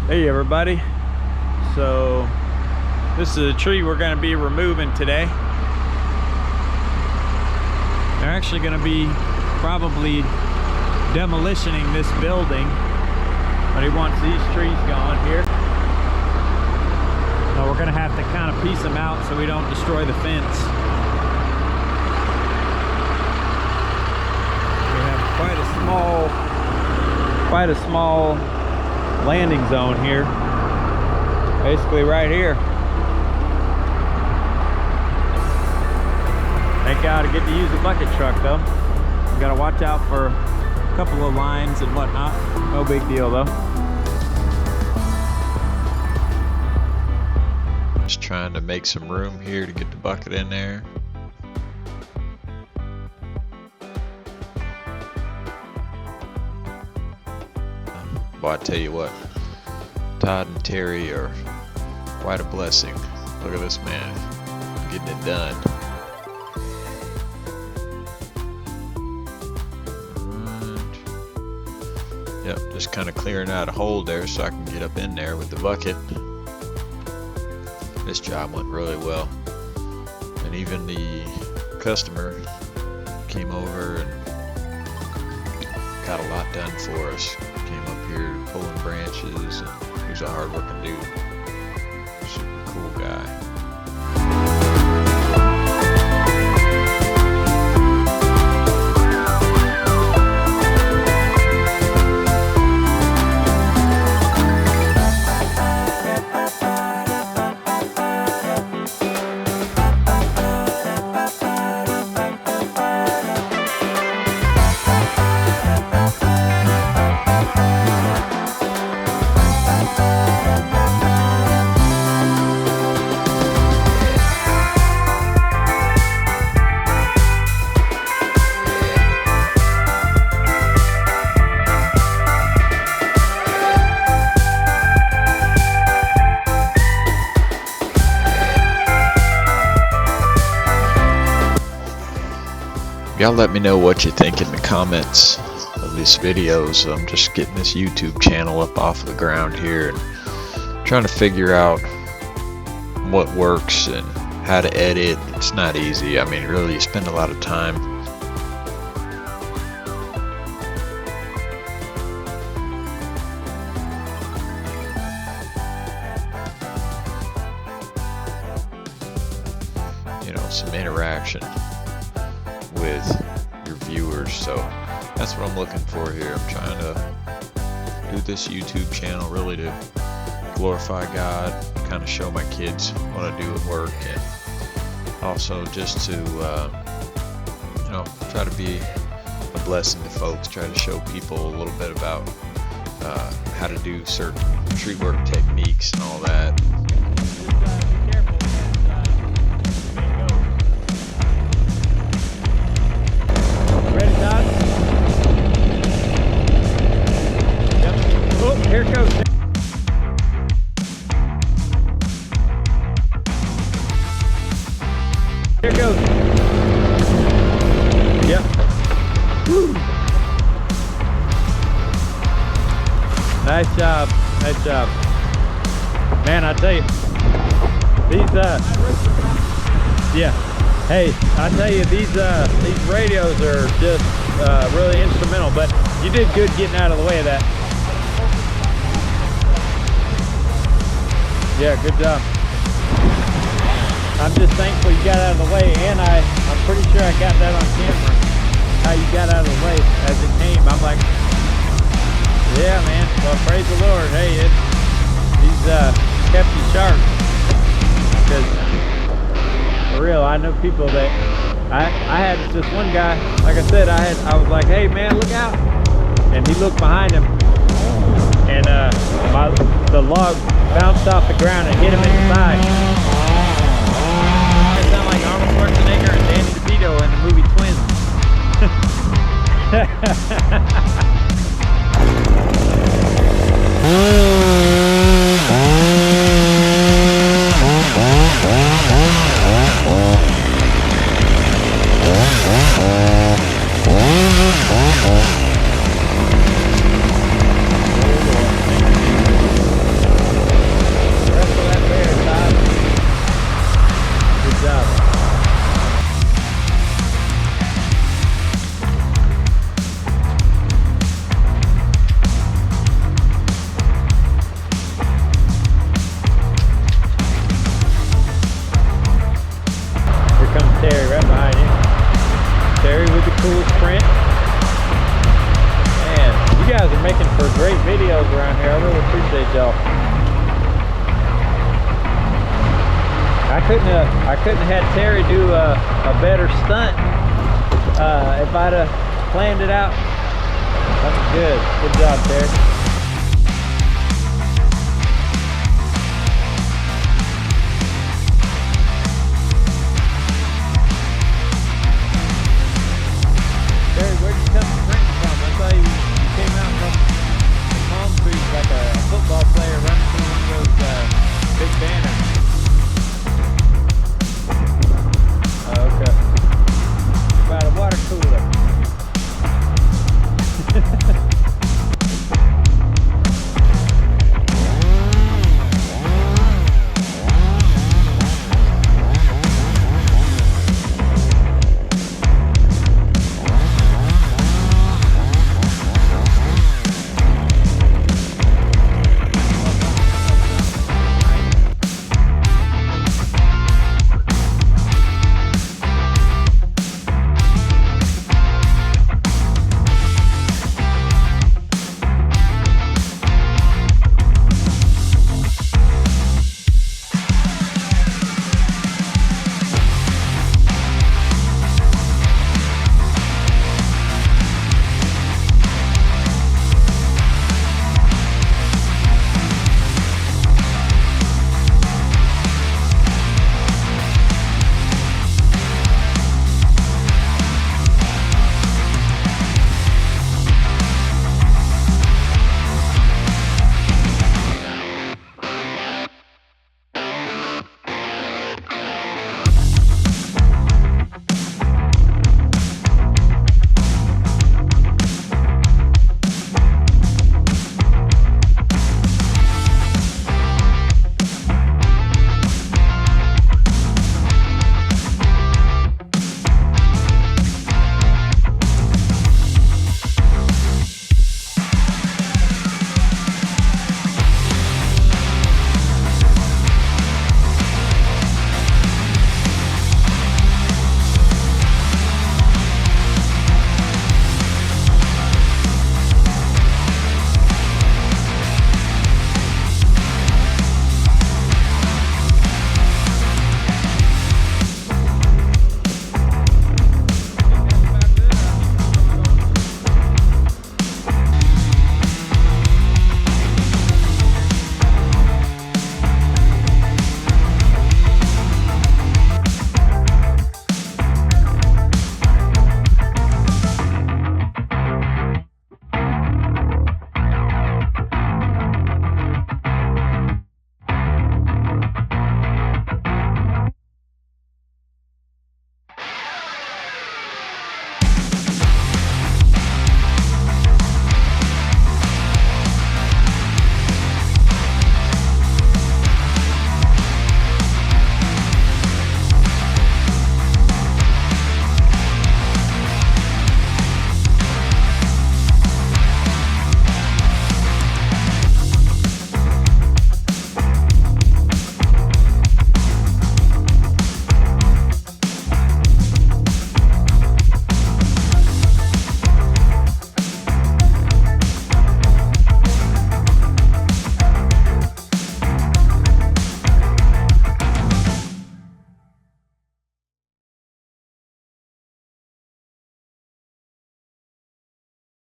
Hey everybody, so this is a tree we're going to be removing today. They're actually going to be probably demolitioning this building, but he wants these trees gone here. So we're going to have to kind of piece them out so we don't destroy the fence. We have quite a small landing zone here, basically right here. Thank God I get to use a bucket truck though. We gotta watch out for a couple of lines and whatnot. No big deal though. Just trying to make some room here to get the bucket in there. Boy, I tell you what, Todd and Terry are quite a blessing. Look at this man, getting it done. Right. Yep, just kind of clearing out a hole there so I can get up in there with the bucket. This job went really well. And even the customer came over and got a lot done for us. Came up here pulling branches, and he's a hard-working dude. Super cool guy. Y'all let me know what you think in the comments of these videos. I'm just getting this YouTube channel up off of the ground here and trying to figure out what works and how to edit. It's not easy. I mean, really, you spend a lot of time. You know, some interaction with your viewers, so that's what I'm looking for here. I'm trying to do this YouTube channel really to glorify God, kind of show my kids what I do at work, and also just to you know, try to be a blessing to folks, try to show people a little bit about how to do certain tree work techniques and all that. Here it goes. Here it goes. Yep. Woo. Nice job. Nice job. Man, I tell you, these yeah. Hey, I tell you, these radios are just really instrumental. But you did good getting out of the way of that. Yeah, good job. I'm just thankful you got out of the way, and I'm pretty sure I got that on camera, how you got out of the way as it came. I'm like, yeah, man, well, praise the Lord. Hey, he's kept you sharp. Because, for real, I know people that, I had this one guy, like I said, I was like, hey, man, look out. And he looked behind him, and the log bounced off the ground and hit him in the thigh. It sounded like Arnold Schwarzenegger and Danny DeVito in the movie Twins. great videos around here. I really appreciate y'all. I couldn't have had Terry do a better stunt if I'd have planned it out. That was good. Good job, Terry.